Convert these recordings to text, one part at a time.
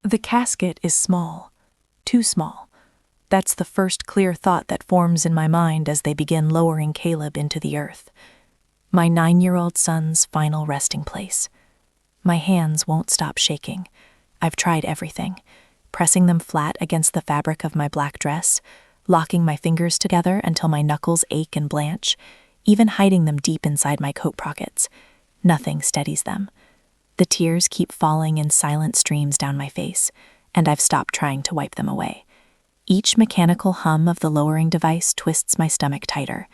The casket is small, too small. That's the first clear thought that forms in my mind as they begin lowering Caleb into the earth. My 9-year-old son's final resting place. My hands won't stop shaking. I've tried everything, pressing them flat against the fabric of my black dress, locking my fingers together until my knuckles ache and blanch, even hiding them deep inside my coat pockets. Nothing steadies them. The tears keep falling in silent streams down my face, and I've stopped trying to wipe them away. Each mechanical hum of the lowering device twists my stomach tighter,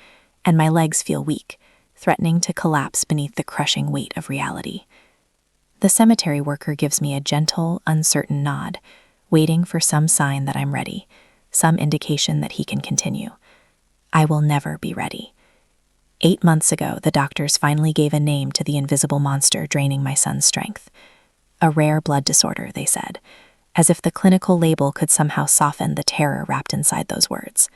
and my legs feel weak, threatening to collapse beneath the crushing weight of reality. The cemetery worker gives me a gentle, uncertain nod, waiting for some sign that I'm ready, some indication that he can continue. I will never be ready. 8 months ago, the doctors finally gave a name to the invisible monster draining my son's strength. A rare blood disorder, they said, as if the clinical label could somehow soften the terror wrapped inside those words.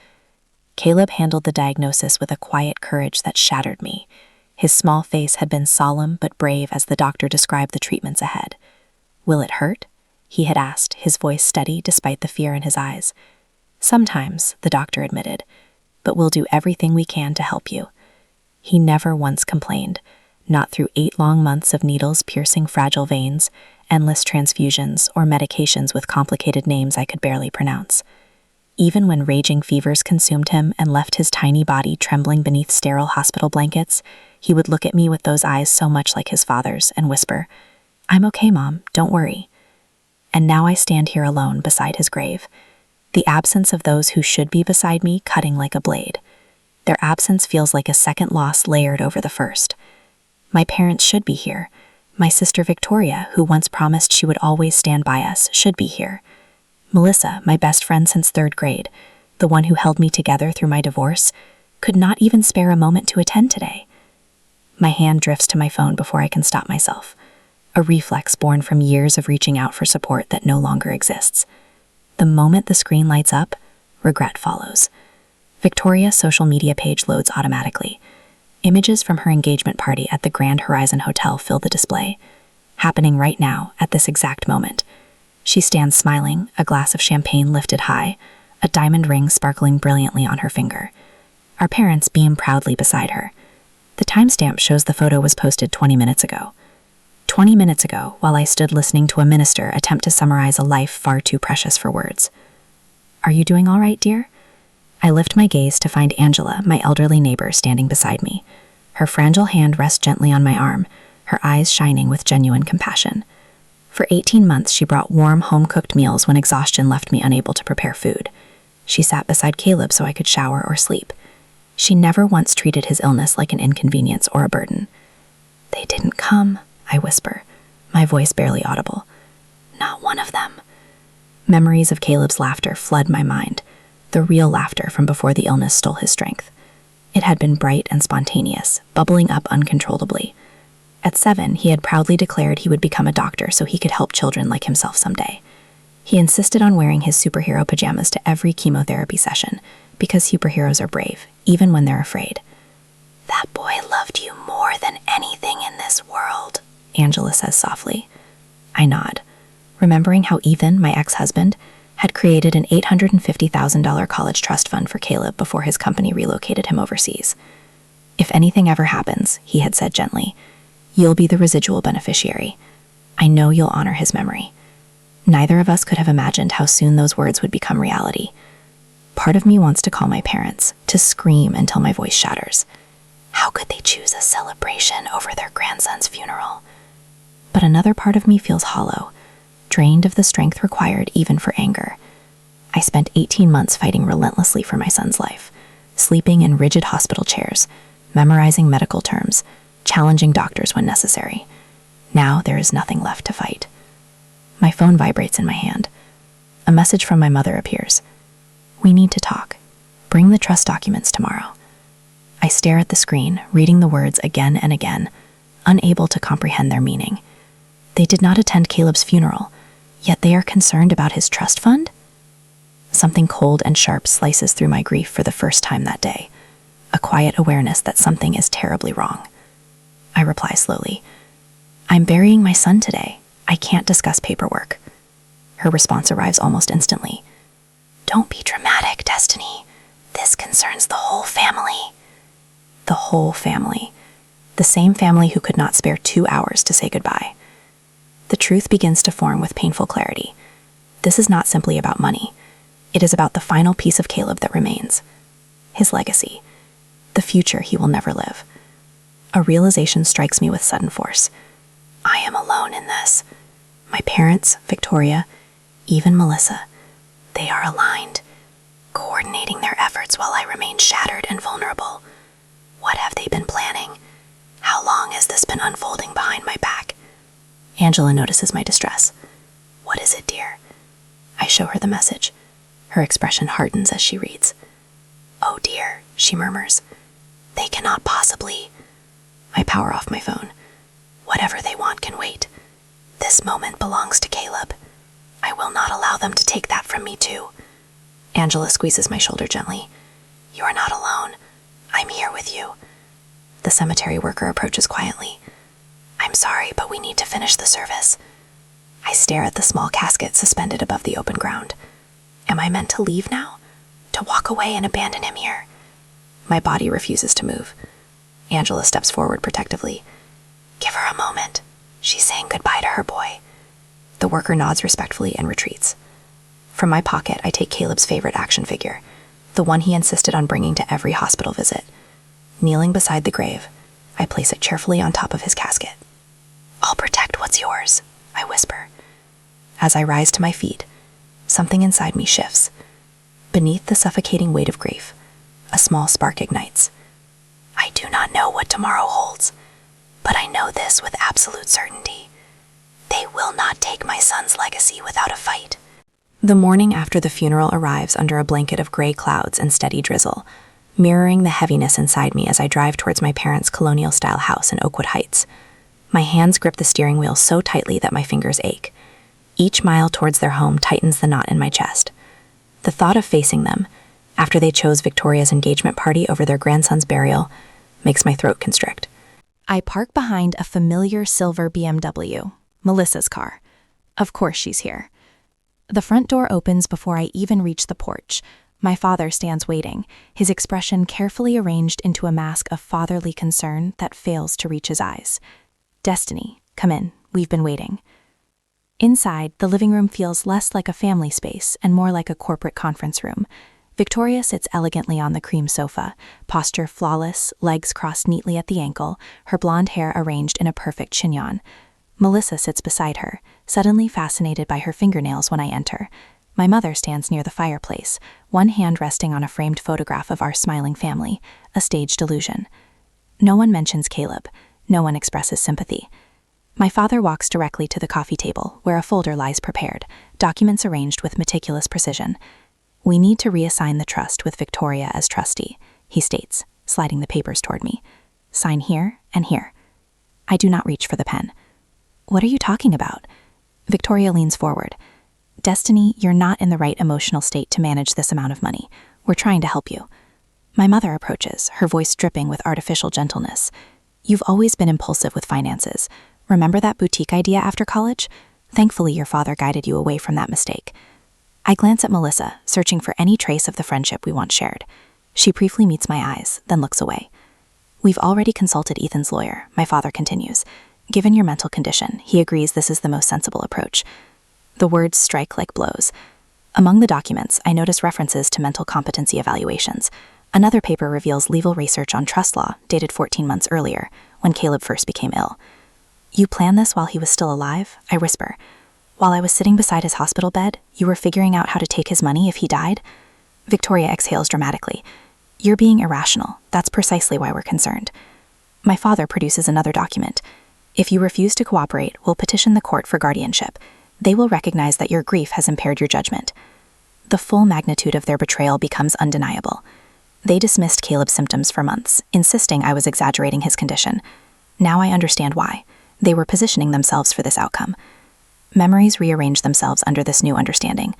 Caleb handled the diagnosis with a quiet courage that shattered me. His small face had been solemn but brave as the doctor described the treatments ahead. "Will it hurt?" he had asked, his voice steady despite the fear in his eyes. "Sometimes," the doctor admitted, "but we'll do everything we can to help you." He never once complained, not through 8 long months of needles piercing fragile veins, endless transfusions, or medications with complicated names I could barely pronounce. Even when raging fevers consumed him and left his tiny body trembling beneath sterile hospital blankets, he would look at me with those eyes so much like his father's and whisper, "I'm okay, Mom, don't worry." And now I stand here alone beside his grave, the absence of those who should be beside me cutting like a blade. Their absence feels like a second loss layered over the first. My parents should be here. My sister Victoria, who once promised she would always stand by us, should be here. Melissa, my best friend since 3rd grade, the one who held me together through my divorce, could not even spare a moment to attend today. My hand drifts to my phone before I can stop myself, a reflex born from years of reaching out for support that no longer exists. The moment the screen lights up, regret follows. Victoria's social media page loads automatically. Images from her engagement party at the Grand Horizon Hotel fill the display, happening right now at this exact moment. She stands smiling, a glass of champagne lifted high, a diamond ring sparkling brilliantly on her finger. Our parents beam proudly beside her. The timestamp shows the photo was posted 20 minutes ago. 20 minutes ago, while I stood listening to a minister attempt to summarize a life far too precious for words. "Are you doing all right, dear?" I lift my gaze to find Angela, my elderly neighbor, standing beside me. Her fragile hand rests gently on my arm, her eyes shining with genuine compassion. For 18 months, she brought warm, home-cooked meals when exhaustion left me unable to prepare food. She sat beside Caleb so I could shower or sleep. She never once treated his illness like an inconvenience or a burden. "They didn't come," I whisper, my voice barely audible. "Not one of them." Memories of Caleb's laughter flood my mind, the real laughter from before the illness stole his strength. It had been bright and spontaneous, bubbling up uncontrollably. At 7, he had proudly declared he would become a doctor so he could help children like himself someday. He insisted on wearing his superhero pajamas to every chemotherapy session, because superheroes are brave, even when they're afraid. "That boy loved you more than anything in this world," Angela says softly. I nod, remembering how Ethan, my ex-husband, had created an $850,000 college trust fund for Caleb before his company relocated him overseas. "If anything ever happens," he had said gently, "you'll be the residual beneficiary. I know you'll honor his memory." Neither of us could have imagined how soon those words would become reality. Part of me wants to call my parents, to scream until my voice shatters. How could they choose a celebration over their grandson's funeral? But another part of me feels hollow, drained of the strength required even for anger. I spent 18 months fighting relentlessly for my son's life, sleeping in rigid hospital chairs, memorizing medical terms, challenging doctors when necessary. Now there is nothing left to fight. My phone vibrates in my hand. A message from my mother appears. "We need to talk. Bring the trust documents tomorrow." I stare at the screen, reading the words again and again, unable to comprehend their meaning. They did not attend Caleb's funeral, yet they are concerned about his trust fund? Something cold and sharp slices through my grief for the first time that day, a quiet awareness that something is terribly wrong. I reply slowly, "I'm burying my son today. I can't discuss paperwork." Her response arrives almost instantly. "Don't be dramatic, Destiny. This concerns the whole family." The whole family. The same family who could not spare 2 hours to say goodbye. The truth begins to form with painful clarity. This is not simply about money. It is about the final piece of Caleb that remains. His legacy. The future he will never live. A realization strikes me with sudden force. I am alone in this. My parents, Victoria, even Melissa, they are aligned, coordinating their efforts while I remain shattered and vulnerable. What have they been planning? How long has this been unfolding behind my back? Angela notices my distress. "What is it, dear?" I show her the message. Her expression hardens as she reads. "Oh dear," she murmurs. "They cannot possibly." I power off my phone. Whatever they want can wait. This moment belongs to Caleb. I will not allow them to take that from me too. Angela squeezes my shoulder gently. "You are not alone. I'm here with you." The cemetery worker approaches quietly. "I'm sorry, but we need to finish the service." I stare at the small casket suspended above the open ground. Am I meant to leave now? To walk away and abandon him here? My body refuses to move. Angela steps forward protectively. "Give her a moment. She's saying goodbye to her boy." The worker nods respectfully and retreats. From my pocket, I take Caleb's favorite action figure, the one he insisted on bringing to every hospital visit. Kneeling beside the grave, I place it cheerfully on top of his casket. "I'll protect what's yours," I whisper. As I rise to my feet, something inside me shifts. Beneath the suffocating weight of grief, a small spark ignites. I do not know what tomorrow holds, but I know this with absolute certainty. They will not take my son's legacy without a fight. The morning after the funeral arrives under a blanket of gray clouds and steady drizzle, mirroring the heaviness inside me as I drive towards my parents' colonial-style house in Oakwood Heights. My hands grip the steering wheel so tightly that my fingers ache. Each mile towards their home tightens the knot in my chest. The thought of facing them, after they chose Victoria's engagement party over their grandson's burial, makes my throat constrict. I park behind a familiar silver BMW, Melissa's car. Of course she's here. The front door opens before I even reach the porch. My father stands waiting, his expression carefully arranged into a mask of fatherly concern that fails to reach his eyes. "Destiny, come in. We've been waiting." Inside, the living room feels less like a family space and more like a corporate conference room. Victoria sits elegantly on the cream sofa, posture flawless, legs crossed neatly at the ankle, her blonde hair arranged in a perfect chignon. Melissa sits beside her, suddenly fascinated by her fingernails when I enter. My mother stands near the fireplace, one hand resting on a framed photograph of our smiling family, a staged illusion. No one mentions Caleb. No one expresses sympathy. My father walks directly to the coffee table, where a folder lies prepared, documents arranged with meticulous precision. "We need to reassign the trust with Victoria as trustee," he states, sliding the papers toward me. "Sign here and here." I do not reach for the pen. "What are you talking about?" Victoria leans forward. "Destiny, you're not in the right emotional state to manage this amount of money. We're trying to help you." My mother approaches, her voice dripping with artificial gentleness. "You've always been impulsive with finances. Remember that boutique idea after college? Thankfully, your father guided you away from that mistake." I glance at Melissa, searching for any trace of the friendship we once shared. She briefly meets my eyes, then looks away. "We've already consulted Ethan's lawyer," my father continues. "Given your mental condition, he agrees this is the most sensible approach." The words strike like blows. Among the documents, I notice references to mental competency evaluations. Another paper reveals legal research on trust law, dated 14 months earlier, when Caleb first became ill. "You planned this while he was still alive?" I whisper. "While I was sitting beside his hospital bed, you were figuring out how to take his money if he died?" Victoria exhales dramatically. "You're being irrational. That's precisely why we're concerned." My father produces another document. "If you refuse to cooperate, we'll petition the court for guardianship. They will recognize that your grief has impaired your judgment." The full magnitude of their betrayal becomes undeniable. They dismissed Caleb's symptoms for months, insisting I was exaggerating his condition. Now I understand why. They were positioning themselves for this outcome. Memories rearrange themselves under this new understanding.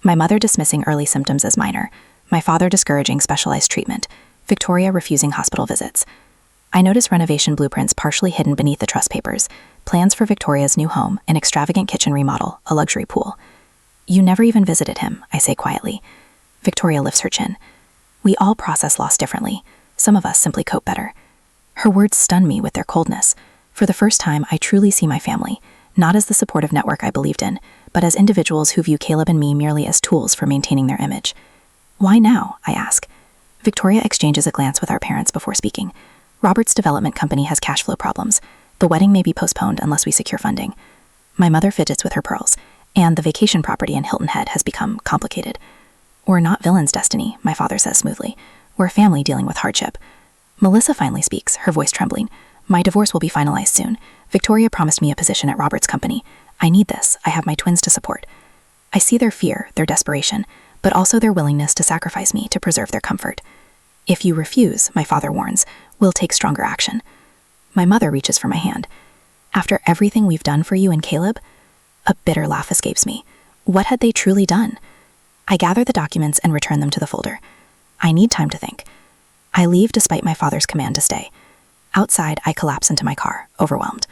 My mother dismissing early symptoms as minor, my father discouraging specialized treatment, Victoria refusing hospital visits. I notice renovation blueprints partially hidden beneath the trust papers, plans for Victoria's new home, an extravagant kitchen remodel, a luxury pool. You never even visited him, I say quietly. Victoria lifts her chin. We all process loss differently. Some of us simply cope better. Her words stun me with their coldness. For the first time, I truly see my family, not as the supportive network I believed in, but as individuals who view Caleb and me merely as tools for maintaining their image. Why now? I ask. Victoria exchanges a glance with our parents before speaking. Robert's development company has cash flow problems. The wedding may be postponed unless we secure funding. My mother fidgets with her pearls, and the vacation property in Hilton Head has become complicated. We're not villains, Destiny, my father says smoothly. We're a family dealing with hardship. Melissa finally speaks, her voice trembling. My divorce will be finalized soon. Victoria promised me a position at Robert's company. I need this. I have my twins to support. I see their fear, their desperation, but also their willingness to sacrifice me to preserve their comfort. If you refuse, my father warns, we'll take stronger action. My mother reaches for my hand. After everything we've done for you and Caleb? A bitter laugh escapes me. What had they truly done? I gather the documents and return them to the folder. I need time to think. I leave despite my father's command to stay. Outside, I collapse into my car, overwhelmed.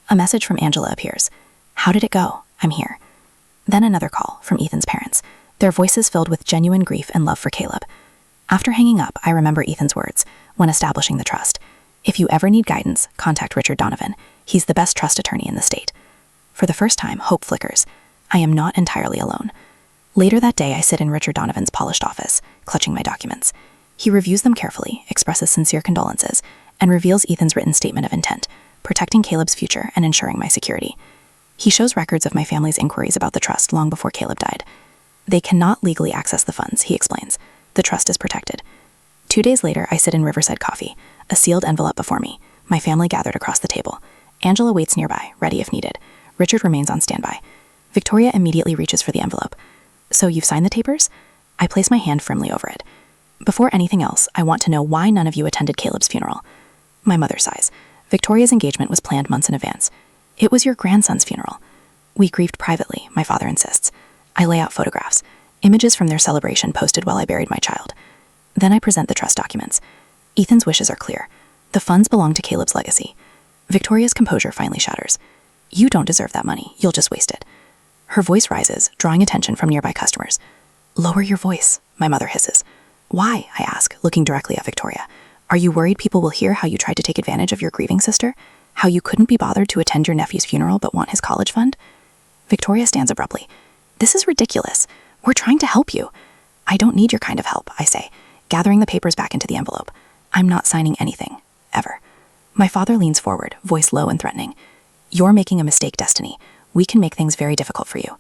A message from Angela appears. How did it go? I'm here. Then another call from Ethan's parents, their voices filled with genuine grief and love for Caleb. After hanging up, I remember Ethan's words when establishing the trust. If you ever need guidance, contact Richard Donovan. He's the best trust attorney in the state. For the first time, hope flickers. I am not entirely alone. Later that day, I sit in Richard Donovan's polished office, clutching my documents. He reviews them carefully, expresses sincere condolences, and reveals Ethan's written statement of intent, protecting Caleb's future and ensuring my security. He shows records of my family's inquiries about the trust long before Caleb died. They cannot legally access the funds, he explains. The trust is protected. 2 days later, I sit in Riverside Coffee, a sealed envelope before me. My family gathered across the table. Angela waits nearby, ready if needed. Richard remains on standby. Victoria immediately reaches for the envelope. So you've signed the papers? I place my hand firmly over it. Before anything else, I want to know why none of you attended Caleb's funeral. My mother sighs. Victoria's engagement was planned months in advance. It was your grandson's funeral. We grieved privately, my father insists. I lay out photographs, images from their celebration posted while I buried my child. Then I present the trust documents. Ethan's wishes are clear. The funds belong to Caleb's legacy. Victoria's composure finally shatters. You don't deserve that money. You'll just waste it. Her voice rises, drawing attention from nearby customers. Lower your voice, my mother hisses. Why? I ask, looking directly at Victoria. Are you worried people will hear how you tried to take advantage of your grieving sister? How you couldn't be bothered to attend your nephew's funeral but want his college fund? Victoria stands abruptly. This is ridiculous. We're trying to help you. I don't need your kind of help, I say, gathering the papers back into the envelope. I'm not signing anything, ever. My father leans forward, voice low and threatening. You're making a mistake, Destiny. We can make things very difficult for you.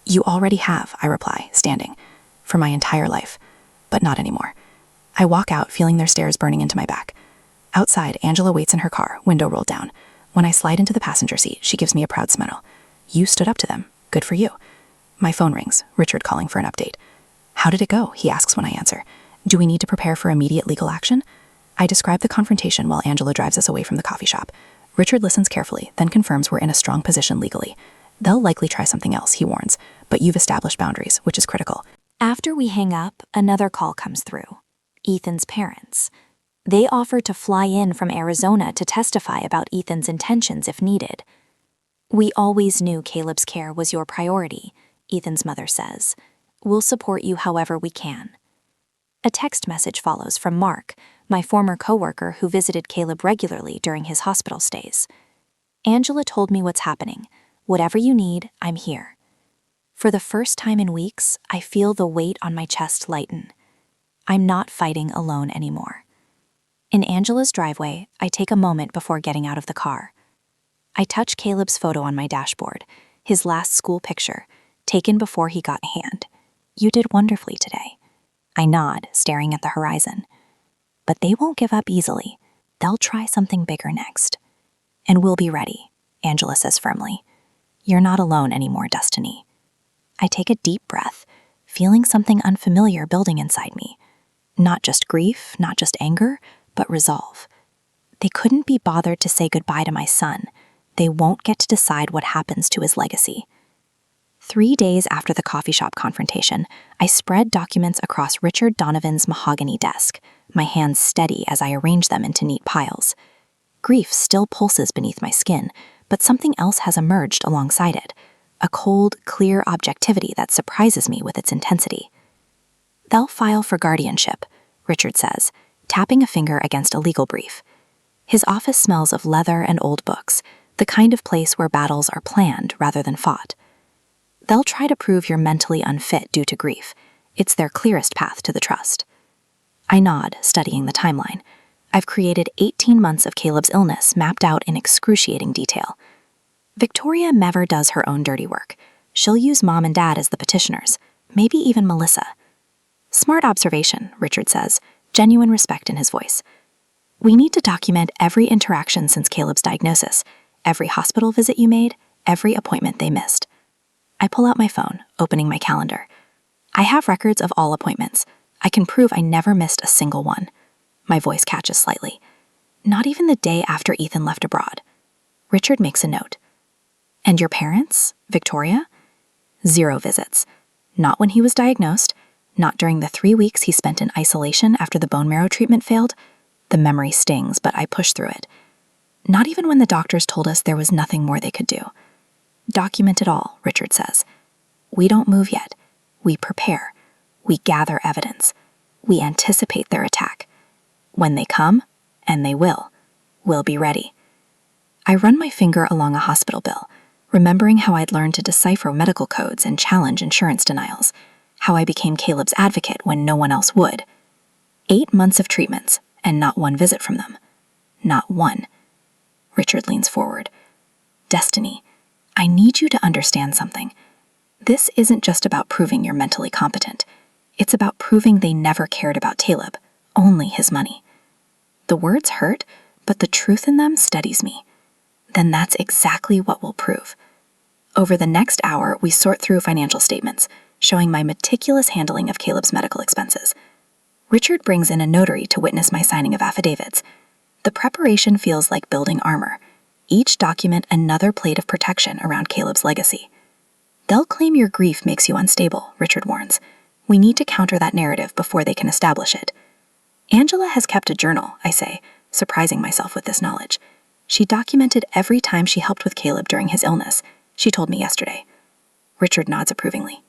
You already have, I reply, standing. For my entire life. But not anymore. I walk out, feeling their stares burning into my back. Outside, Angela waits in her car, window rolled down. When I slide into the passenger seat, she gives me a proud smile. You stood up to them. Good for you. My phone rings, Richard calling for an update. How did it go? He asks when I answer. Do we need to prepare for immediate legal action? I describe the confrontation while Angela drives us away from the coffee shop. Richard listens carefully, then confirms we're in a strong position legally. They'll likely try something else, he warns, but you've established boundaries, which is critical. After we hang up, another call comes through. Ethan's parents. They offer to fly in from Arizona to testify about Ethan's intentions if needed. We always knew Caleb's care was your priority, Ethan's mother says. We'll support you however we can. A text message follows from Mark, my former coworker who visited Caleb regularly during his hospital stays. Angela told me what's happening. Whatever you need, I'm here. For the first time in weeks, I feel the weight on my chest lighten. I'm not fighting alone anymore. In Angela's driveway, I take a moment before getting out of the car. I touch Caleb's photo on my dashboard, his last school picture, taken before he got a hand. You did wonderfully today. I nod, staring at the horizon. But they won't give up easily. They'll try something bigger next. And we'll be ready, Angela says firmly. You're not alone anymore, Destiny. I take a deep breath, feeling something unfamiliar building inside me. Not just grief, not just anger, but resolve. They couldn't be bothered to say goodbye to my son. They won't get to decide what happens to his legacy. 3 days after the coffee shop confrontation, I spread documents across Richard Donovan's mahogany desk, my hands steady as I arrange them into neat piles. Grief still pulses beneath my skin, but something else has emerged alongside it. a cold, clear objectivity that surprises me with its intensity. They'll file for guardianship, Richard says, tapping a finger against a legal brief. His office smells of leather and old books, the kind of place where battles are planned rather than fought. They'll try to prove you're mentally unfit due to grief. It's their clearest path to the trust. I nod, studying the timeline. I've created 18 months of Caleb's illness mapped out in excruciating detail. Victoria never does her own dirty work. She'll use Mom and Dad as the petitioners, maybe even Melissa. Smart observation, Richard says, genuine respect in his voice. We need to document every interaction since Caleb's diagnosis, every hospital visit you made, every appointment they missed. I pull out my phone, opening my calendar. I have records of all appointments. I can prove I never missed a single one. My voice catches slightly. Not even the day after Ethan left abroad. Richard makes a note. And your parents, Victoria? 0 visits. Not when he was diagnosed, not during the 3 weeks he spent in isolation after the bone marrow treatment failed. The memory stings, but I push through it. Not even when the doctors told us there was nothing more they could do. Document it all, Richard says. We don't move yet. We prepare. We gather evidence. We anticipate their attack. When they come, and they will, we'll be ready. I run my finger along a hospital bill, remembering how I'd learned to decipher medical codes and challenge insurance denials, how I became Caleb's advocate when no one else would. 8 months of treatments, and not one visit from them. Not one. Richard leans forward. Destiny, I need you to understand something. This isn't just about proving you're mentally competent. It's about proving they never cared about Caleb, only his money. The words hurt, but the truth in them steadies me. Then that's exactly what we'll prove. Over the next hour, we sort through financial statements, showing my meticulous handling of Caleb's medical expenses. Richard brings in a notary to witness my signing of affidavits. The preparation feels like building armor. Each document another plate of protection around Caleb's legacy. They'll claim your grief makes you unstable, Richard warns. We need to counter that narrative before they can establish it. Angela has kept a journal, I say, surprising myself with this knowledge. She documented every time she helped with Caleb during his illness. She told me yesterday. Richard nods approvingly.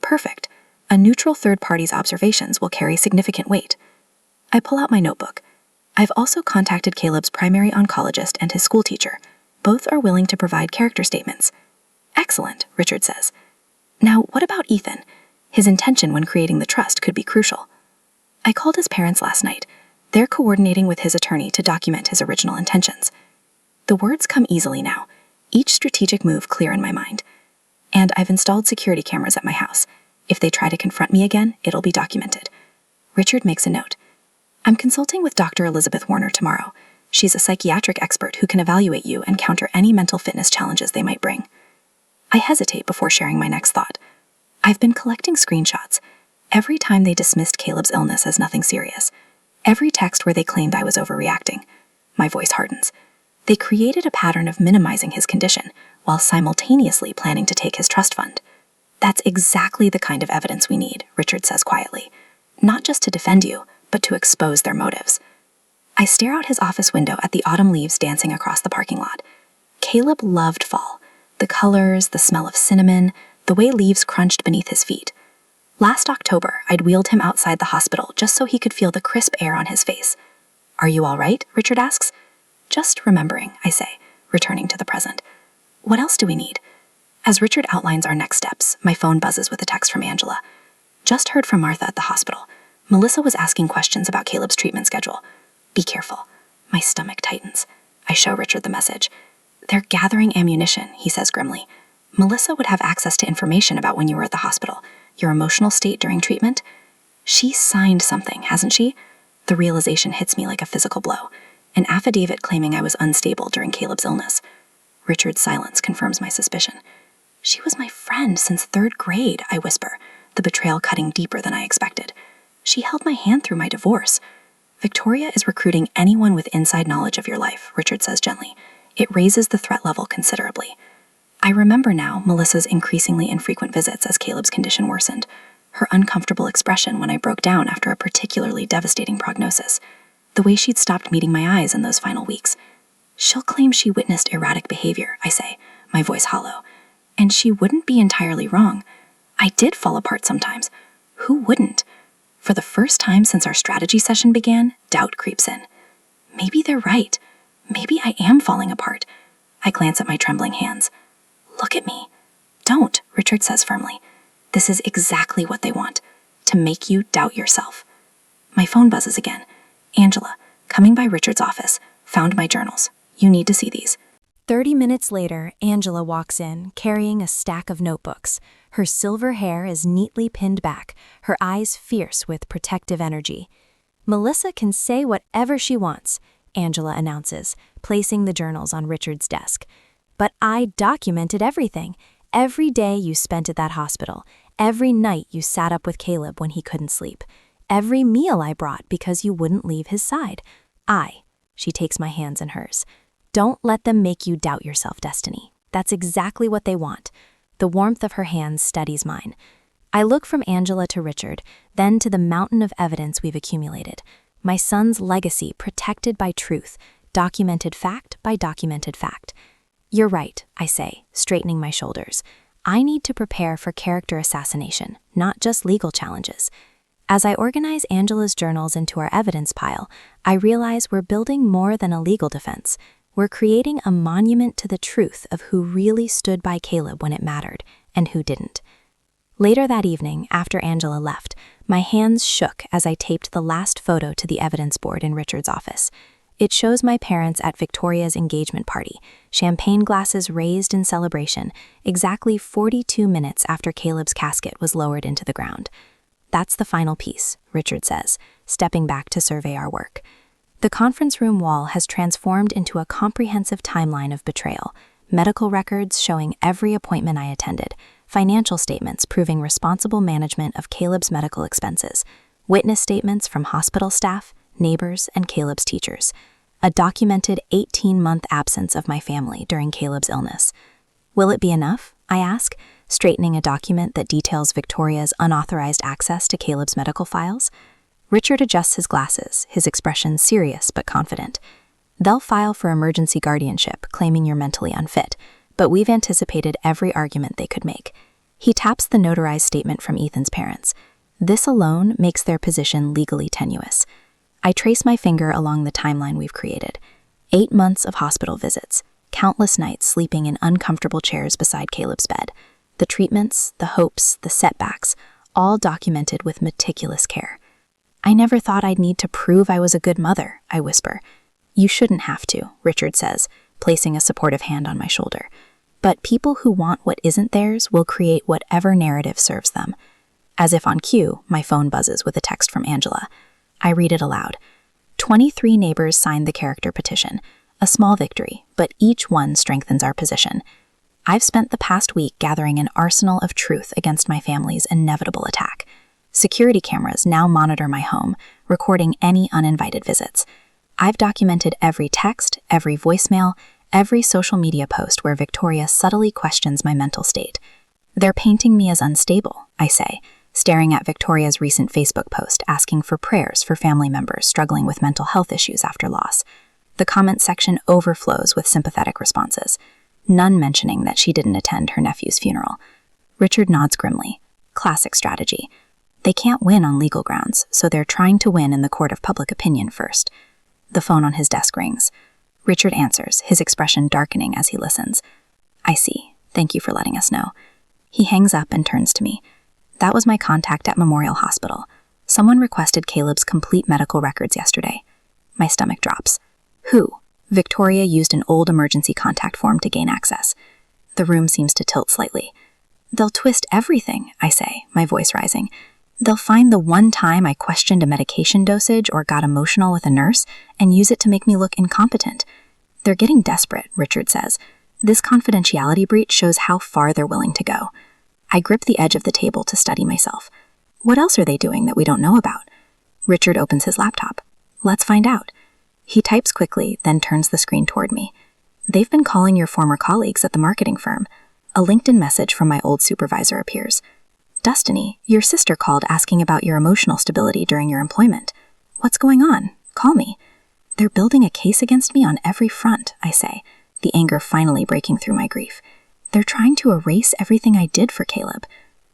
Perfect. A neutral third party's observations will carry significant weight. I pull out my notebook. I've also contacted Caleb's primary oncologist and his school teacher. Both are willing to provide character statements. Excellent, Richard says. Now, what about Ethan? His intention when creating the trust could be crucial. I called his parents last night. They're coordinating with his attorney to document his original intentions. The words come easily now, each strategic move clear in my mind. And I've installed security cameras at my house. If they try to confront me again, it'll be documented. Richard makes a note. I'm consulting with Dr. Elizabeth Warner tomorrow. She's a psychiatric expert who can evaluate you and counter any mental fitness challenges they might bring. I hesitate before sharing my next thought. I've been collecting screenshots. Every time they dismissed Caleb's illness as nothing serious. Every text where they claimed I was overreacting. My voice hardens. They created a pattern of minimizing his condition while simultaneously planning to take his trust fund. That's exactly the kind of evidence we need, Richard says quietly. Not just to defend you, but to expose their motives. I stare out his office window at the autumn leaves dancing across the parking lot. Caleb loved fall. The colors, the smell of cinnamon, the way leaves crunched beneath his feet. Last October, I'd wheeled him outside the hospital just so he could feel the crisp air on his face. Are you all right? Richard asks. Just remembering, I say, returning to the present. What else do we need? As Richard outlines our next steps, my phone buzzes with a text from Angela. Just heard from Martha at the hospital. Melissa was asking questions about Caleb's treatment schedule. Be careful. My stomach tightens. I show Richard the message. They're gathering ammunition, he says grimly. Melissa would have access to information about when you were at the hospital, your emotional state during treatment. She signed something, hasn't she? The realization hits me like a physical blow. An affidavit claiming I was unstable during Caleb's illness. Richard's silence confirms my suspicion. She was my friend since 3rd grade, I whisper, the betrayal cutting deeper than I expected. She held my hand through my divorce. Victoria is recruiting anyone with inside knowledge of your life, Richard says gently. It raises the threat level considerably. I remember now Melissa's increasingly infrequent visits as Caleb's condition worsened, her uncomfortable expression when I broke down after a particularly devastating prognosis, the way she'd stopped meeting my eyes in those final weeks. She'll claim she witnessed erratic behavior, I say, my voice hollow. And she wouldn't be entirely wrong. I did fall apart sometimes. Who wouldn't? For the first time since our strategy session began, doubt creeps in. Maybe they're right. Maybe I am falling apart. I glance at my trembling hands. Look at me. Don't, Richard says firmly. This is exactly what they want, to make you doubt yourself. My phone buzzes again. Angela, coming by Richard's office, found my journals. You need to see these. 30 minutes later, Angela walks in, carrying a stack of notebooks. Her silver hair is neatly pinned back, her eyes fierce with protective energy. Melissa can say whatever she wants, Angela announces, placing the journals on Richard's desk. But I documented everything. Every day you spent at that hospital. Every night you sat up with Caleb when he couldn't sleep. Every meal I brought because you wouldn't leave his side. She takes my hands in hers. Don't let them make you doubt yourself, Destiny. That's exactly what they want. The warmth of her hands steadies mine. I look from Angela to Richard, then to the mountain of evidence we've accumulated. My son's legacy protected by truth, documented fact by documented fact. You're right, I say, straightening my shoulders. I need to prepare for character assassination, not just legal challenges. As I organize Angela's journals into our evidence pile, I realize we're building more than a legal defense. We're creating a monument to the truth of who really stood by Caleb when it mattered, and who didn't. Later that evening, after Angela left, my hands shook as I taped the last photo to the evidence board in Richard's office. It shows my parents at Victoria's engagement party, champagne glasses raised in celebration, exactly 42 minutes after Caleb's casket was lowered into the ground. That's the final piece, Richard says, stepping back to survey our work. The conference room wall has transformed into a comprehensive timeline of betrayal, medical records showing every appointment I attended, financial statements proving responsible management of Caleb's medical expenses, witness statements from hospital staff, neighbors, and Caleb's teachers, a documented 18-month absence of my family during Caleb's illness. Will it be enough? I ask, straightening a document that details Victoria's unauthorized access to Caleb's medical files. Richard adjusts his glasses, his expression serious but confident. They'll file for emergency guardianship, claiming you're mentally unfit, but we've anticipated every argument they could make. He taps the notarized statement from Ethan's parents. This alone makes their position legally tenuous. I trace my finger along the timeline we've created. 8 months of hospital visits, countless nights sleeping in uncomfortable chairs beside Caleb's bed. The treatments, the hopes, the setbacks, all documented with meticulous care. I never thought I'd need to prove I was a good mother, I whisper. You shouldn't have to, Richard says, placing a supportive hand on my shoulder. But people who want what isn't theirs will create whatever narrative serves them. As if on cue, my phone buzzes with a text from Angela. I read it aloud. 23 neighbors signed the character petition. A small victory, but each one strengthens our position. I've spent the past week gathering an arsenal of truth against my family's inevitable attack. Security cameras now monitor my home, recording any uninvited visits. I've documented every text, every voicemail, every social media post where Victoria subtly questions my mental state. They're painting me as unstable, I say, staring at Victoria's recent Facebook post asking for prayers for family members struggling with mental health issues after loss. The comment section overflows with sympathetic responses, none mentioning that she didn't attend her nephew's funeral. Richard nods grimly. Classic strategy. They can't win on legal grounds, so they're trying to win in the court of public opinion first. The phone on his desk rings. Richard answers, his expression darkening as he listens. I see. Thank you for letting us know. He hangs up and turns to me. That was my contact at Memorial Hospital. Someone requested Caleb's complete medical records yesterday. My stomach drops. Who? Victoria used an old emergency contact form to gain access. The room seems to tilt slightly. They'll twist everything, I say, my voice rising. They'll find the one time I questioned a medication dosage or got emotional with a nurse and use it to make me look incompetent. They're getting desperate, Richard says. This confidentiality breach shows how far they're willing to go. I grip the edge of the table to study myself. What else are they doing that we don't know about? Richard opens his laptop. Let's find out. He types quickly, then turns the screen toward me. They've been calling your former colleagues at the marketing firm. A LinkedIn message from my old supervisor appears. Destiny, your sister called asking about your emotional stability during your employment. What's going on? Call me. They're building a case against me on every front, I say, the anger finally breaking through my grief. They're trying to erase everything I did for Caleb.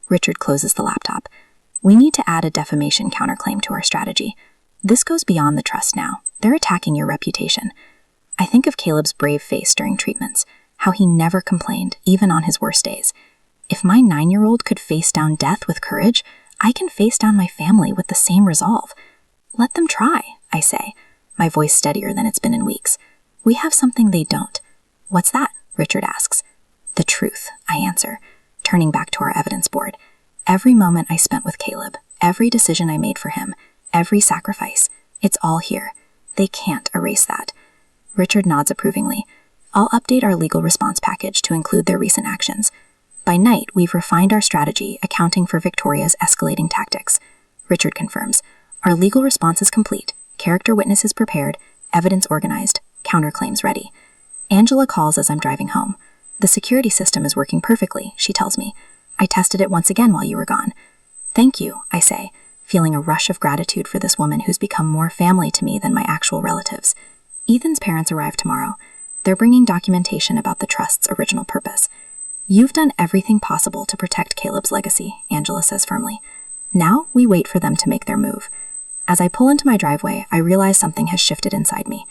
Richard closes the laptop. We need to add a defamation counterclaim to our strategy. This goes beyond the trust now. They're attacking your reputation. I think of Caleb's brave face during treatments, how he never complained, even on his worst days. If my 9-year-old could face down death with courage, I can face down my family with the same resolve. Let them try, I say, my voice steadier than it's been in weeks. We have something they don't. What's that? Richard asks. The truth, I answer, turning back to our evidence board. Every moment I spent with Caleb, every decision I made for him, every sacrifice, it's all here. They can't erase that. Richard nods approvingly. I'll update our legal response package to include their recent actions. By night, we've refined our strategy, accounting for Victoria's escalating tactics. Richard confirms. Our legal response is complete. Character witnesses prepared, evidence organized, counterclaims ready. Angela calls as I'm driving home. The security system is working perfectly, she tells me. I tested it once again while you were gone. Thank you, I say, feeling a rush of gratitude for this woman who's become more family to me than my actual relatives. Ethan's parents arrive tomorrow. They're bringing documentation about the trust's original purpose. You've done everything possible to protect Caleb's legacy, Angela says firmly. Now we wait for them to make their move. As I pull into my driveway, I realize something has shifted inside me.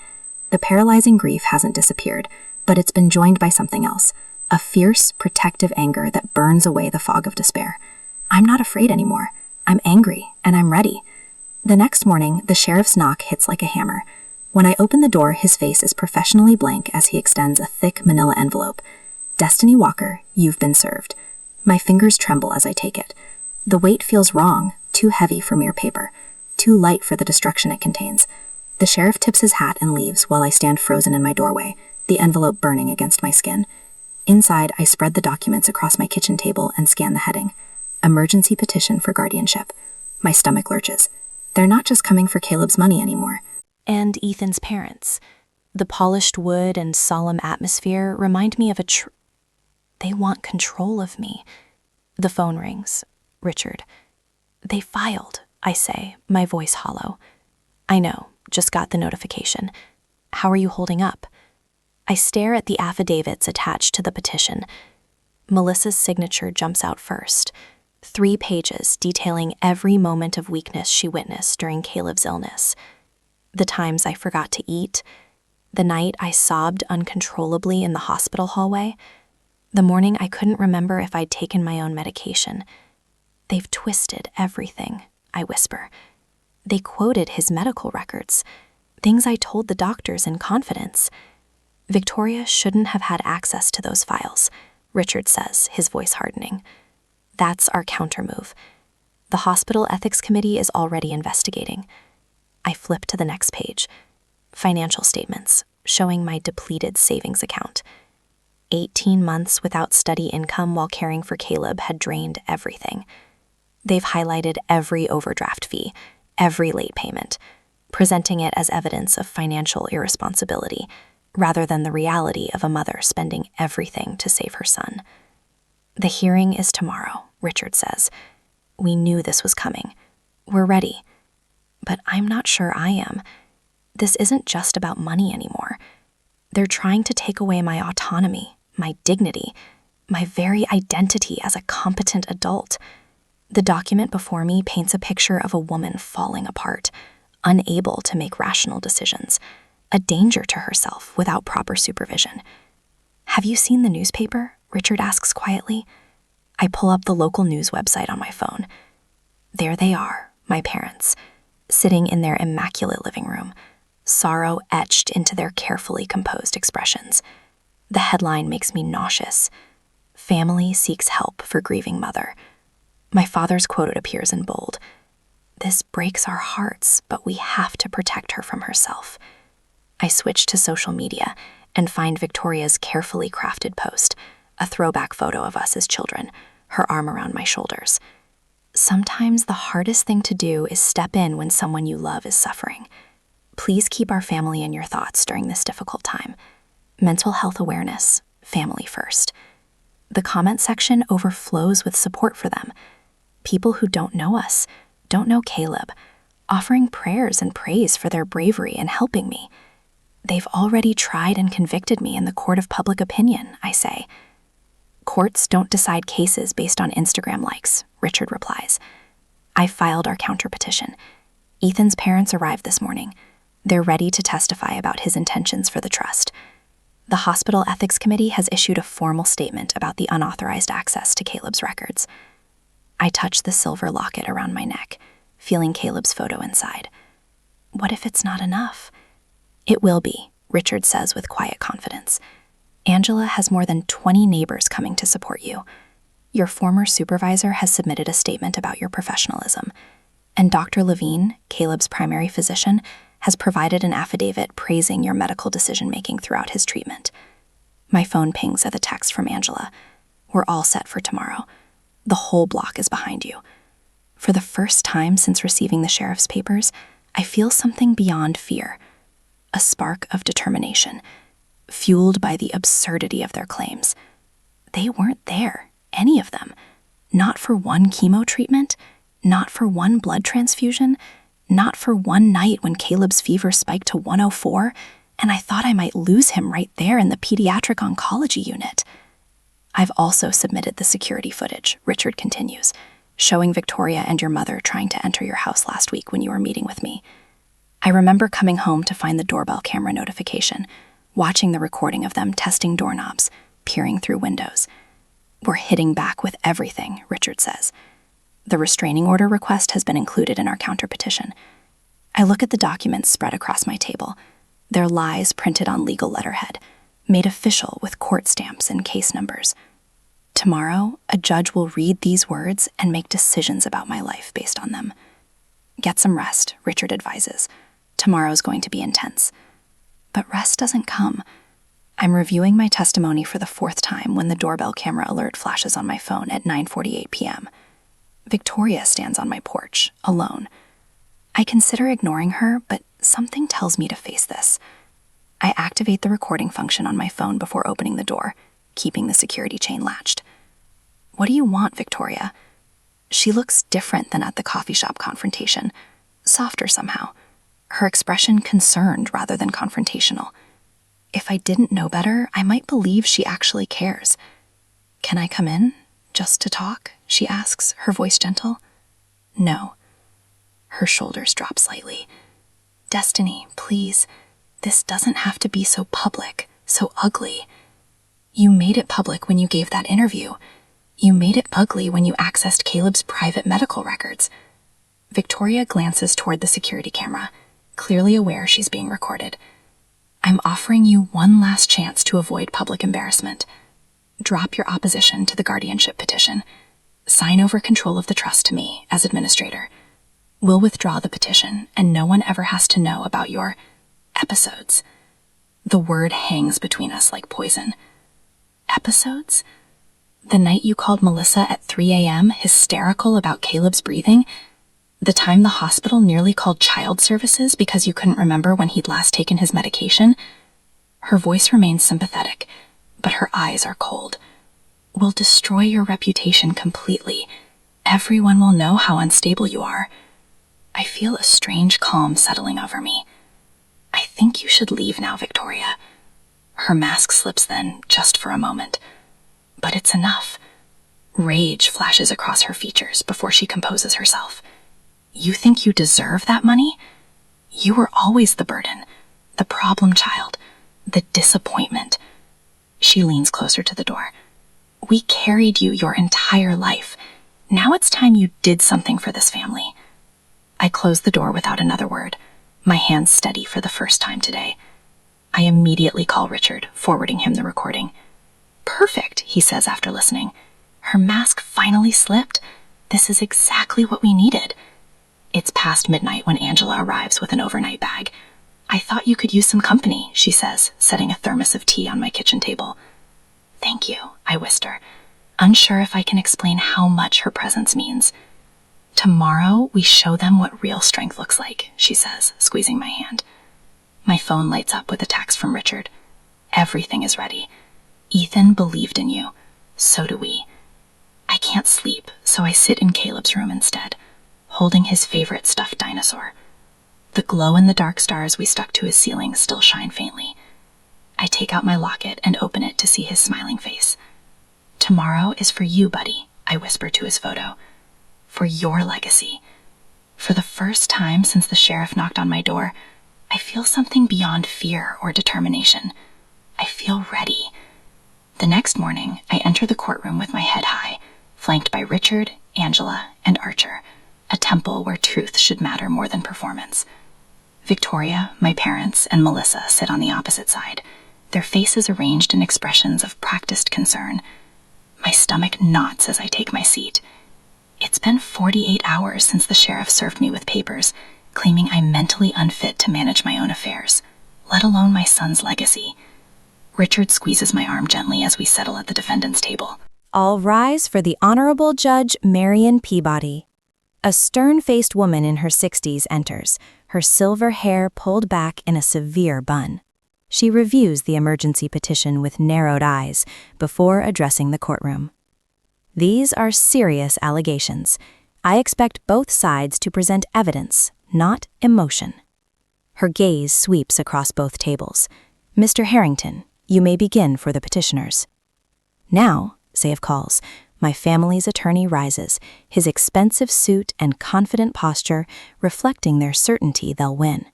The paralyzing grief hasn't disappeared, but it's been joined by something else, a fierce, protective anger that burns away the fog of despair. I'm not afraid anymore. I'm angry, and I'm ready. The next morning, the sheriff's knock hits like a hammer. When I open the door, his face is professionally blank as he extends a thick manila envelope. Destiny Walker, you've been served. My fingers tremble as I take it. The weight feels wrong, too heavy for mere paper, too light for the destruction it contains. The sheriff tips his hat and leaves while I stand frozen in my doorway, the envelope burning against my skin. Inside, I spread the documents across my kitchen table and scan the heading. Emergency petition for guardianship. My stomach lurches. They're not just coming for Caleb's money anymore. And Ethan's parents. The polished wood and solemn atmosphere remind me of They want control of me. The phone rings. Richard. They filed, I say, my voice hollow. I know, just got the notification. How are you holding up? I stare at the affidavits attached to the petition. Melissa's signature jumps out first. 3 pages detailing every moment of weakness she witnessed during Caleb's illness. The times I forgot to eat, the night I sobbed uncontrollably in the hospital hallway, the morning I couldn't remember if I'd taken my own medication. They've twisted everything, I whisper. They quoted his medical records, things I told the doctors in confidence. Victoria shouldn't have had access to those files, Richard says, his voice hardening. That's our countermove. The hospital ethics committee is already investigating. I flip to the next page. Financial statements, showing my depleted savings account. 18 months without steady income while caring for Caleb had drained everything. They've highlighted every overdraft fee, every late payment, presenting it as evidence of financial irresponsibility, rather than the reality of a mother spending everything to save her son. The hearing is tomorrow, Richard says. We knew this was coming. We're ready. But I'm not sure I am. This isn't just about money anymore. They're trying to take away my autonomy, my dignity, my very identity as a competent adult. The document before me paints a picture of a woman falling apart, unable to make rational decisions, a danger to herself without proper supervision. Have you seen the newspaper? Richard asks quietly. I pull up the local news website on my phone. There they are, my parents, sitting in their immaculate living room, sorrow etched into their carefully composed expressions. The headline makes me nauseous. Family seeks help for grieving mother. My father's quote appears in bold. This breaks our hearts, but we have to protect her from herself. I switch to social media and find Victoria's carefully crafted post, a throwback photo of us as children, her arm around my shoulders. Sometimes the hardest thing to do is step in when someone you love is suffering. Please keep our family in your thoughts during this difficult time. Mental health awareness, family first. The comment section overflows with support for them. People who don't know us, don't know Caleb, offering prayers and praise for their bravery in helping me. They've already tried and convicted me in the court of public opinion, I say. Courts don't decide cases based on Instagram likes, Richard replies. I filed our counterpetition. Ethan's parents arrived this morning. They're ready to testify about his intentions for the trust. The hospital ethics committee has issued a formal statement about the unauthorized access to Caleb's records. I touch the silver locket around my neck, feeling Caleb's photo inside. What if it's not enough? It will be, Richard says with quiet confidence. Angela has more than 20 neighbors coming to support you. Your former supervisor has submitted a statement about your professionalism, and Dr. Levine, Caleb's primary physician, has provided an affidavit praising your medical decision-making throughout his treatment. My phone pings at the text from Angela. We're all set for tomorrow. The whole block is behind you. For the first time since receiving the sheriff's papers, I feel something beyond fear, a spark of determination, fueled by the absurdity of their claims. They weren't there, any of them. Not for one chemo treatment, not for one blood transfusion, not for one night when Caleb's fever spiked to 104, and I thought I might lose him right there in the pediatric oncology unit. I've also submitted the security footage, Richard continues, showing Victoria and your mother trying to enter your house last week when you were meeting with me. I remember coming home to find the doorbell camera notification, watching the recording of them testing doorknobs, peering through windows. We're hitting back with everything, Richard says. The restraining order request has been included in our counterpetition. I look at the documents spread across my table, their lies printed on legal letterhead, made official with court stamps and case numbers. Tomorrow, a judge will read these words and make decisions about my life based on them. Get some rest, Richard advises. Tomorrow's going to be intense. But rest doesn't come. I'm reviewing my testimony for the 4th time when the doorbell camera alert flashes on my phone at 9:48 p.m. Victoria stands on my porch, alone. I consider ignoring her, but something tells me to face this. I activate the recording function on my phone before opening the door, keeping the security chain latched. What do you want, Victoria? She looks different than at the coffee shop confrontation, softer somehow, her expression concerned rather than confrontational. If I didn't know better, I might believe she actually cares. Can I come in? Just to talk? She asks, her voice gentle. No. Her shoulders drop slightly. Destiny, please. This doesn't have to be so public, so ugly. You made it public when you gave that interview. You made it ugly when you accessed Caleb's private medical records. Victoria glances toward the security camera, clearly aware she's being recorded. I'm offering you one last chance to avoid public embarrassment. Drop your opposition to the guardianship petition. Sign over control of the trust to me as administrator. We'll withdraw the petition, and no one ever has to know about your episodes. The word hangs between us like poison. Episodes? The night you called Melissa at 3 a.m., hysterical about Caleb's breathing? The time the hospital nearly called child services because you couldn't remember when he'd last taken his medication? Her voice remains sympathetic, but her eyes are cold. We'll destroy your reputation completely. Everyone will know how unstable you are. I feel a strange calm settling over me. I think you should leave now, Victoria. Her mask slips then, just for a moment. But it's enough. Rage flashes across her features before she composes herself. You think you deserve that money? You were always the burden, the problem child, the disappointment. She leans closer to the door. We carried you your entire life. Now it's time you did something for this family. I close the door without another word, my hands steady for the first time today. I immediately call Richard, forwarding him the recording. Perfect, he says after listening. Her mask finally slipped. This is exactly what we needed. It's past midnight when Angela arrives with an overnight bag. I thought you could use some company, she says, setting a thermos of tea on my kitchen table. Thank you, I whisper, unsure if I can explain how much her presence means. Tomorrow, we show them what real strength looks like, she says, squeezing my hand. My phone lights up with a text from Richard. Everything is ready. Ethan believed in you. So do we. I can't sleep, so I sit in Caleb's room instead, holding his favorite stuffed dinosaur. The glow-in-the-dark stars we stuck to his ceiling still shine faintly. I take out my locket and open it to see his smiling face. Tomorrow is for you, buddy, I whisper to his photo. For your legacy. For the first time since the sheriff knocked on my door, I feel something beyond fear or determination. I feel ready. The next morning, I enter the courtroom with my head high, flanked by Richard, Angela, and Archer, a temple where truth should matter more than performance. Victoria, my parents, and Melissa sit on the opposite side, their faces arranged in expressions of practiced concern. My stomach knots as I take my seat. It's been 48 hours since the sheriff served me with papers, claiming I'm mentally unfit to manage my own affairs, let alone my son's legacy. Richard squeezes my arm gently as we settle at the defendant's table. All rise for the Honorable Judge Marion Peabody. A stern-faced woman in her 60s enters, her silver hair pulled back in a severe bun. She reviews the emergency petition with narrowed eyes before addressing the courtroom. These are serious allegations. I expect both sides to present evidence, not emotion. Her gaze sweeps across both tables. Mr. Harrington, you may begin for the petitioners. Now, Save calls. My family's attorney rises, his expensive suit and confident posture reflecting their certainty they'll win.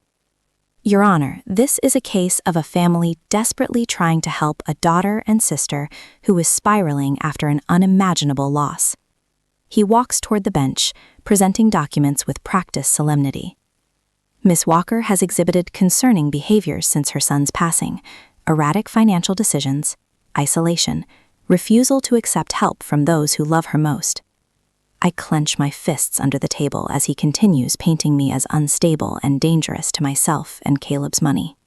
Your Honor, this is a case of a family desperately trying to help a daughter and sister who is spiraling after an unimaginable loss. He walks toward the bench, presenting documents with practiced solemnity. Miss Walker has exhibited concerning behaviors since her son's passing: erratic financial decisions, isolation, refusal to accept help from those who love her most. I clench my fists under the table as he continues painting me as unstable and dangerous to myself and Caleb's money.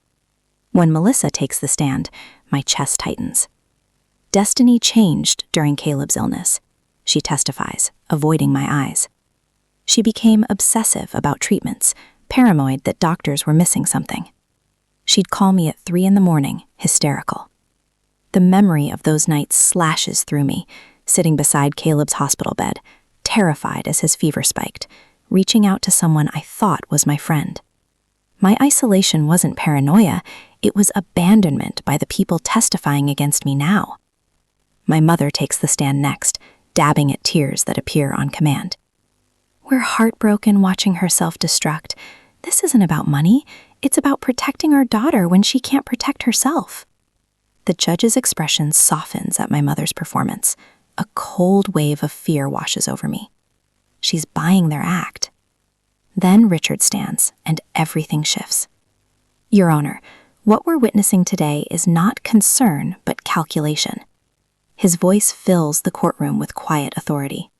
When Melissa takes the stand, my chest tightens. Destiny changed during Caleb's illness, she testifies, avoiding my eyes. She became obsessive about treatments, paranoid that doctors were missing something. She'd call me at 3 a.m, hysterical. The memory of those nights slashes through me, sitting beside Caleb's hospital bed, terrified as his fever spiked, reaching out to someone I thought was my friend. My isolation wasn't paranoia, it was abandonment by the people testifying against me now. My mother takes the stand next, dabbing at tears that appear on command. We're heartbroken watching her self-destruct. This isn't about money, it's about protecting our daughter when she can't protect herself. The judge's expression softens at my mother's performance. A cold wave of fear washes over me. She's buying their act. Then Richard stands, and everything shifts. Your Honor, what we're witnessing today is not concern, but calculation. His voice fills the courtroom with quiet authority.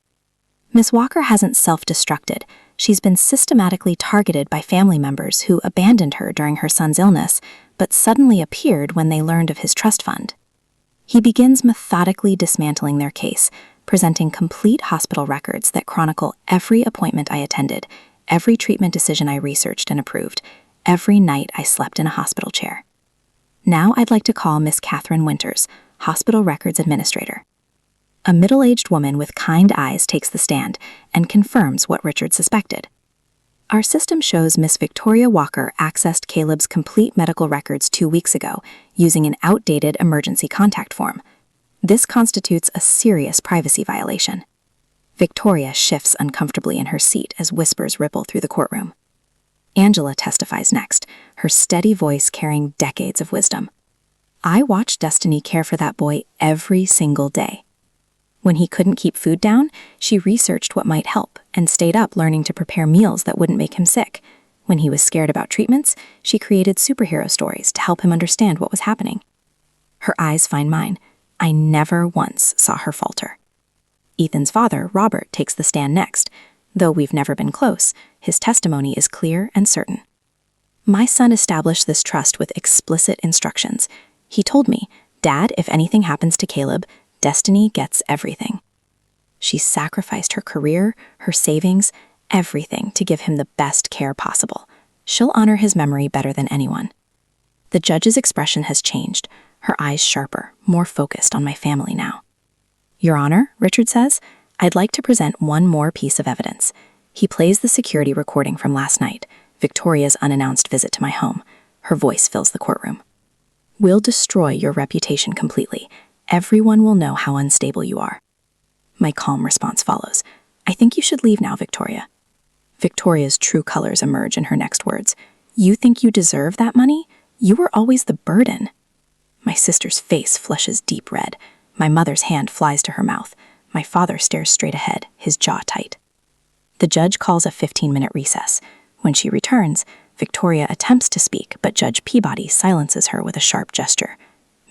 Miss Walker hasn't self-destructed. She's been systematically targeted by family members who abandoned her during her son's illness, but suddenly appeared when they learned of his trust fund. He begins methodically dismantling their case, presenting complete hospital records that chronicle every appointment I attended, every treatment decision I researched and approved, every night I slept in a hospital chair. Now I'd like to call Miss Catherine Winters, Hospital Records Administrator. A middle-aged woman with kind eyes takes the stand and confirms what Richard suspected. Our system shows Miss Victoria Walker accessed Caleb's complete medical records 2 weeks ago using an outdated emergency contact form. This constitutes a serious privacy violation. Victoria shifts uncomfortably in her seat as whispers ripple through the courtroom. Angela testifies next, her steady voice carrying decades of wisdom. I watched Destiny care for that boy every single day. When he couldn't keep food down, she researched what might help and stayed up learning to prepare meals that wouldn't make him sick. When he was scared about treatments, she created superhero stories to help him understand what was happening. Her eyes find mine. I never once saw her falter. Ethan's father, Robert, takes the stand next. Though we've never been close, his testimony is clear and certain. My son established this trust with explicit instructions. He told me, "Dad, if anything happens to Caleb, Destiny gets everything." She sacrificed her career, her savings, everything to give him the best care possible. She'll honor his memory better than anyone. The judge's expression has changed, her eyes sharper, more focused on my family now. Your Honor, Richard says, I'd like to present one more piece of evidence. He plays the security recording from last night, Victoria's unannounced visit to my home. Her voice fills the courtroom. We'll destroy your reputation completely. Everyone will know how unstable you are. My calm response follows. I think you should leave now, Victoria. Victoria's true colors emerge in her next words. You think you deserve that money? You were always the burden. My sister's face flushes deep red. My mother's hand flies to her mouth. My father stares straight ahead, his jaw tight. The judge calls a 15-minute recess. When she returns, Victoria attempts to speak, but Judge Peabody silences her with a sharp gesture.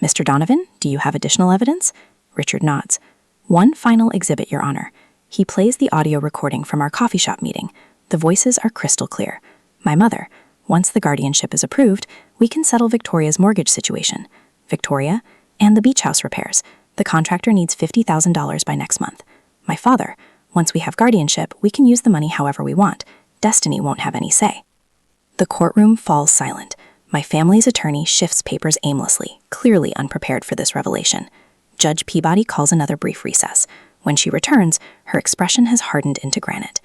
Mr. Donovan, do you have additional evidence? Richard nods. One final exhibit, Your Honor. He plays the audio recording from our coffee shop meeting. The voices are crystal clear. My mother, once the guardianship is approved, we can settle Victoria's mortgage situation. Victoria, and the beach house repairs. The contractor needs $50,000 by next month. My father, once we have guardianship, we can use the money however we want. Destiny won't have any say. The courtroom falls silent. My family's attorney shifts papers aimlessly, clearly unprepared for this revelation. Judge Peabody calls another brief recess. When she returns, her expression has hardened into granite.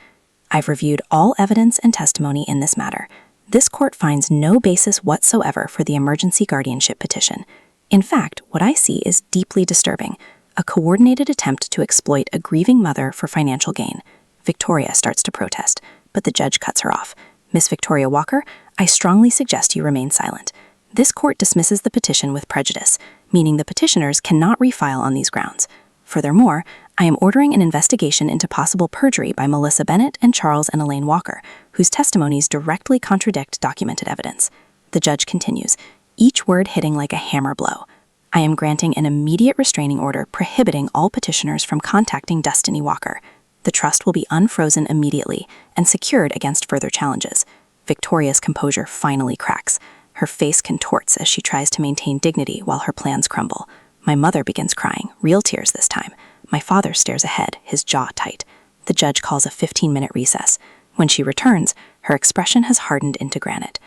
I've reviewed all evidence and testimony in this matter. This court finds no basis whatsoever for the emergency guardianship petition. In fact, what I see is deeply disturbing, a coordinated attempt to exploit a grieving mother for financial gain. Victoria starts to protest, but the judge cuts her off. Miss Victoria Walker, I strongly suggest you remain silent. This court dismisses the petition with prejudice, meaning the petitioners cannot refile on these grounds. Furthermore, I am ordering an investigation into possible perjury by Melissa Bennett and Charles and Elaine Walker, whose testimonies directly contradict documented evidence. The judge continues, each word hitting like a hammer blow. I am granting an immediate restraining order prohibiting all petitioners from contacting Destiny Walker. The trust will be unfrozen immediately and secured against further challenges. Victoria's composure finally cracks. Her face contorts as she tries to maintain dignity while her plans crumble. My mother begins crying, real tears this time. My father stares ahead, his jaw tight. The judge calls a 15-minute recess. When she returns, her expression has hardened into granite.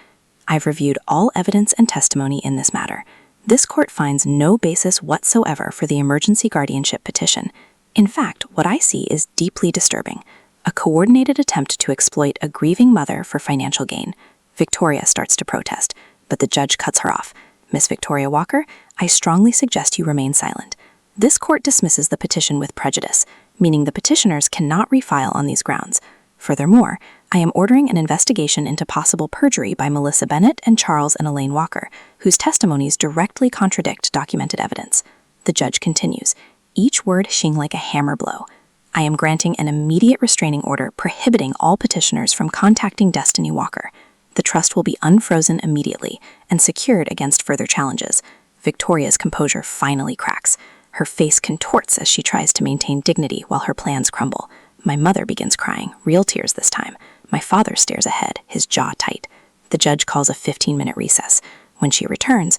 I've reviewed all evidence and testimony in this matter. This court finds no basis whatsoever for the emergency guardianship petition. In fact, what I see is deeply disturbing, a coordinated attempt to exploit a grieving mother for financial gain. Victoria starts to protest, but the judge cuts her off. Miss Victoria Walker, I strongly suggest you remain silent. This court dismisses the petition with prejudice, meaning the petitioners cannot refile on these grounds. Furthermore, I am ordering an investigation into possible perjury by Melissa Bennett and Charles and Elaine Walker, whose testimonies directly contradict documented evidence. The judge continues, each word hitting like a hammer blow. I am granting an immediate restraining order prohibiting all petitioners from contacting Destiny Walker. The trust will be unfrozen immediately and secured against further challenges. Victoria's composure finally cracks. Her face contorts as she tries to maintain dignity while her plans crumble. My mother begins crying, real tears this time. My father stares ahead, his jaw tight. The judge calls a 15-minute recess. When she returns,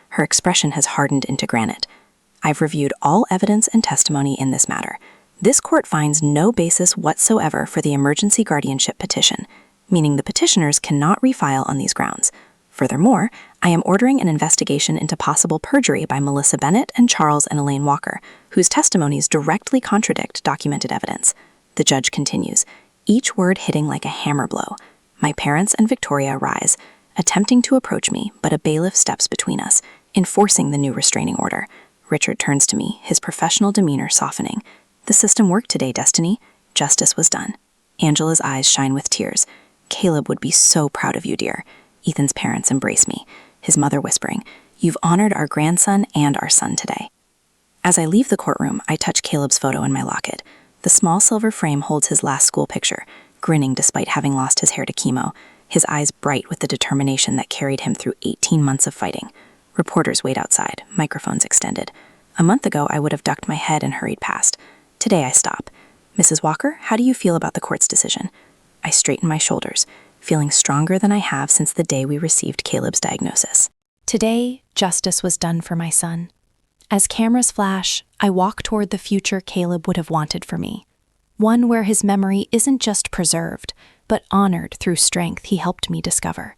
her expression has hardened into granite. I've reviewed all evidence and testimony in this matter. This court finds no basis whatsoever for the emergency guardianship petition, meaning the petitioners cannot refile on these grounds. Furthermore, I am ordering an investigation into possible perjury by Melissa Bennett and Charles and Elaine Walker, whose testimonies directly contradict documented evidence. The judge continues, each word hitting like a hammer blow. My parents and Victoria rise, attempting to approach me, but a bailiff steps between us, enforcing the new restraining order. Richard turns to me, his professional demeanor softening. The system worked today, Destiny. Justice was done. Angela's eyes shine with tears. Caleb would be so proud of you, dear. Ethan's parents embrace me, his mother whispering, you've honored our grandson and our son today. As I leave the courtroom, I touch Caleb's photo in my locket. The small silver frame holds his last school picture, grinning despite having lost his hair to chemo, his eyes bright with the determination that carried him through 18 months of fighting. Reporters wait outside, microphones extended. A month ago, I would have ducked my head and hurried past. Today, I stop. Mrs. Walker, how do you feel about the court's decision? I straighten my shoulders, feeling stronger than I have since the day we received Caleb's diagnosis. Today, justice was done for my son. As cameras flash, I walk toward the future Caleb would have wanted for me. One where his memory isn't just preserved, but honored through strength he helped me discover.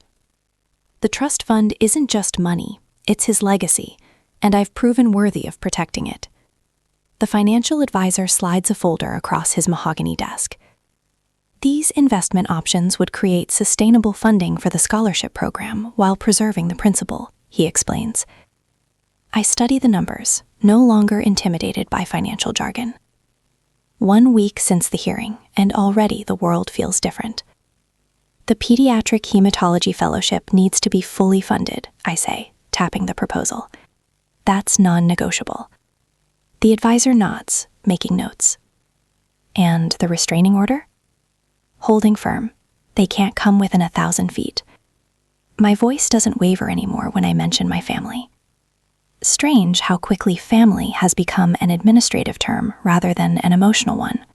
The trust fund isn't just money, it's his legacy, and I've proven worthy of protecting it. The financial advisor slides a folder across his mahogany desk. These investment options would create sustainable funding for the scholarship program while preserving the principal, he explains. I study the numbers, no longer intimidated by financial jargon. 1 week since the hearing, and already the world feels different. The Pediatric Hematology Fellowship needs to be fully funded, I say, tapping the proposal. That's non-negotiable. The advisor nods, making notes. And the restraining order? Holding firm. They can't come within 1,000 feet. My voice doesn't waver anymore when I mention my family. Strange how quickly family has become an administrative term rather than an emotional one.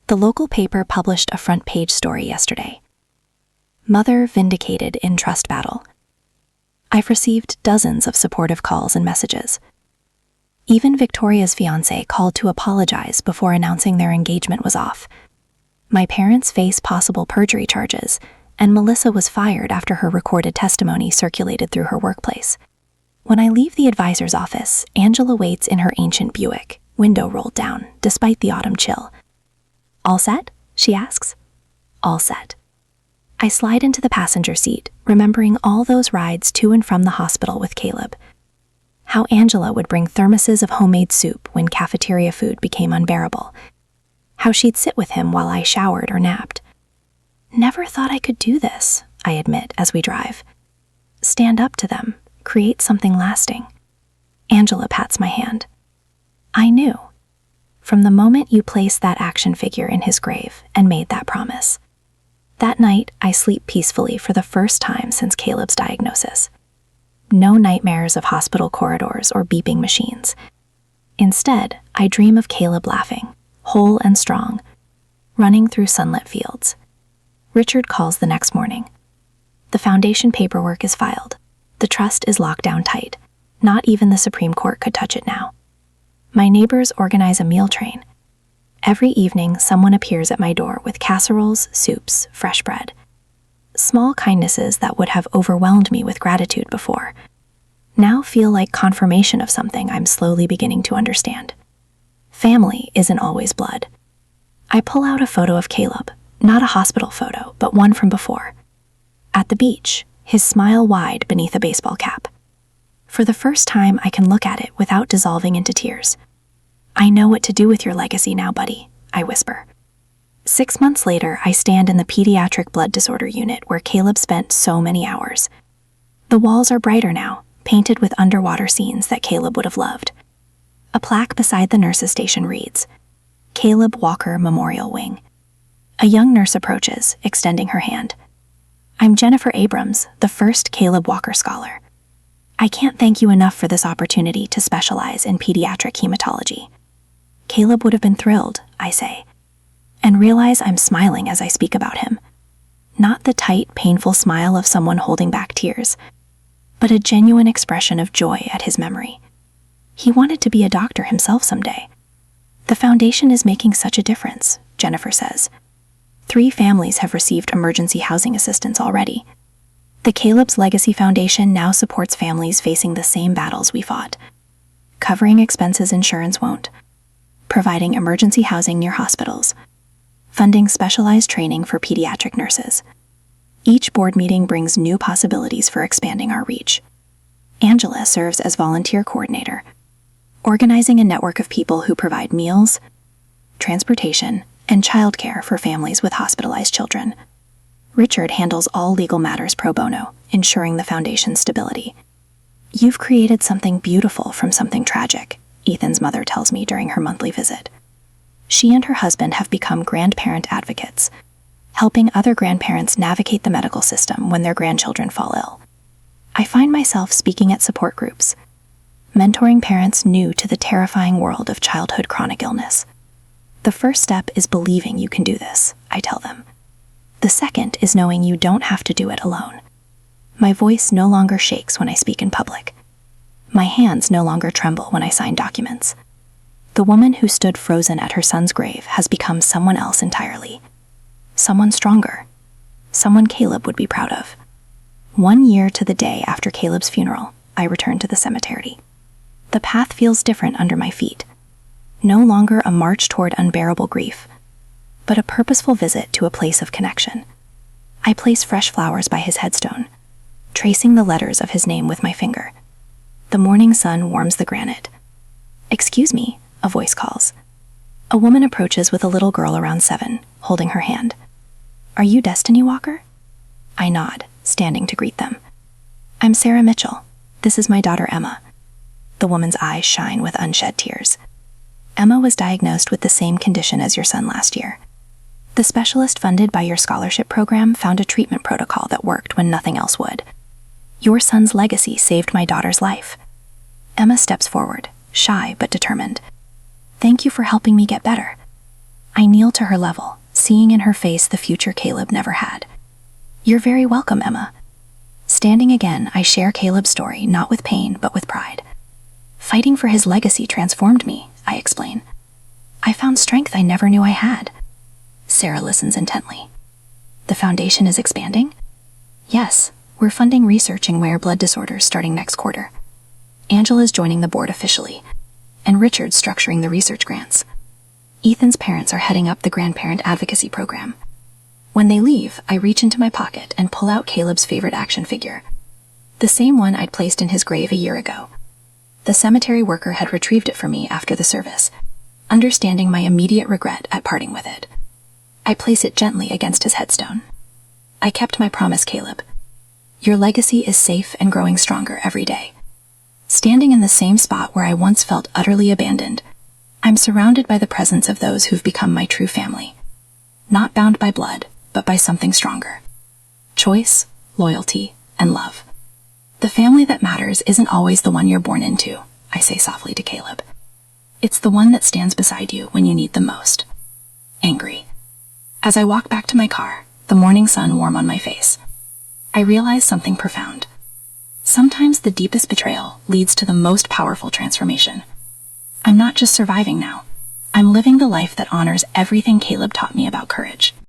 The local paper published a front-page story yesterday. Mother vindicated in trust battle. I've received dozens of supportive calls and messages. Even Victoria's fiancé called to apologize before announcing their engagement was off. My parents face possible perjury charges, and Melissa was fired after her recorded testimony circulated through her workplace. When I leave the advisor's office, Angela waits in her ancient Buick, window rolled down, despite the autumn chill. "All set?" she asks. "All set." I slide into the passenger seat, remembering all those rides to and from the hospital with Caleb. How Angela would bring thermoses of homemade soup when cafeteria food became unbearable. How she'd sit with him while I showered or napped. Never thought I could do this, I admit as we drive. Stand up to them, create something lasting. Angela pats my hand. I knew. From the moment you placed that action figure in his grave and made that promise. That night, I sleep peacefully for the first time since Caleb's diagnosis. No nightmares of hospital corridors or beeping machines. Instead, I dream of Caleb laughing, whole and strong, running through sunlit fields. Richard calls the next morning. The foundation paperwork is filed. The trust is locked down tight. Not even the Supreme Court could touch it now. My neighbors organize a meal train. Every evening, someone appears at my door with casseroles, soups, fresh bread. Small kindnesses that would have overwhelmed me with gratitude before now feel like confirmation of something I'm slowly beginning to understand. Family isn't always blood. I pull out a photo of Caleb, not a hospital photo, but one from before. At the beach, his smile wide beneath a baseball cap. For the first time, I can look at it without dissolving into tears. I know what to do with your legacy now, buddy, I whisper. 6 months later, I stand in the pediatric blood disorder unit where Caleb spent so many hours. The walls are brighter now, painted with underwater scenes that Caleb would have loved. A plaque beside the nurse's station reads, Caleb Walker Memorial Wing. A young nurse approaches, extending her hand. I'm Jennifer Abrams, the first Caleb Walker Scholar. I can't thank you enough for this opportunity to specialize in pediatric hematology. Caleb would have been thrilled, I say, and realize I'm smiling as I speak about him. Not the tight, painful smile of someone holding back tears, but a genuine expression of joy at his memory. He wanted to be a doctor himself someday. The foundation is making such a difference, Jennifer says. 3 families have received emergency housing assistance already. The Caleb's Legacy Foundation now supports families facing the same battles we fought. Covering expenses insurance won't. Providing emergency housing near hospitals. Funding specialized training for pediatric nurses. Each board meeting brings new possibilities for expanding our reach. Angela serves as volunteer coordinator, organizing a network of people who provide meals, transportation, and childcare for families with hospitalized children. Richard handles all legal matters pro bono, ensuring the foundation's stability. You've created something beautiful from something tragic, Ethan's mother tells me during her monthly visit. She and her husband have become grandparent advocates, helping other grandparents navigate the medical system when their grandchildren fall ill. I find myself speaking at support groups, mentoring parents new to the terrifying world of childhood chronic illness. The first step is believing you can do this, I tell them. The second is knowing you don't have to do it alone. My voice no longer shakes when I speak in public. My hands no longer tremble when I sign documents. The woman who stood frozen at her son's grave has become someone else entirely. Someone stronger. Someone Caleb would be proud of. 1 year to the day after Caleb's funeral, I return to the cemetery. The path feels different under my feet. No longer a march toward unbearable grief, but a purposeful visit to a place of connection. I place fresh flowers by his headstone, tracing the letters of his name with my finger. The morning sun warms the granite. "Excuse me," a voice calls. A woman approaches with a little girl around 7, holding her hand. "Are you Destiny Walker?" I nod, standing to greet them. "I'm Sarah Mitchell. This is my daughter Emma." The woman's eyes shine with unshed tears. "Emma was diagnosed with the same condition as your son last year. The specialist funded by your scholarship program found a treatment protocol that worked when nothing else would. Your son's legacy saved my daughter's life." Emma steps forward, shy but determined. "Thank you for helping me get better." I kneel to her level, seeing in her face the future Caleb never had. "You're very welcome, Emma." Standing again, I share Caleb's story, not with pain, but with pride. "Fighting for his legacy transformed me," I explain. "I found strength I never knew I had." Sarah listens intently. "The foundation is expanding?" "Yes, we're funding research in rare blood disorders starting next quarter. Angela's joining the board officially, and Richard's structuring the research grants. Ethan's parents are heading up the grandparent advocacy program." When they leave, I reach into my pocket and pull out Caleb's favorite action figure, the same one I'd placed in his grave a year ago. The cemetery worker had retrieved it for me after the service, understanding my immediate regret at parting with it. I place it gently against his headstone. "I kept my promise, Caleb. Your legacy is safe and growing stronger every day." Standing in the same spot where I once felt utterly abandoned, I'm surrounded by the presence of those who've become my true family. Not bound by blood, but by something stronger. Choice, loyalty, and love. The family that matters isn't always the one you're born into, I say softly to Caleb. It's the one that stands beside you when you need them most. Angry. As I walk back to my car, the morning sun warm on my face, I realize something profound. Sometimes the deepest betrayal leads to the most powerful transformation. I'm not just surviving now. I'm living the life that honors everything Caleb taught me about courage.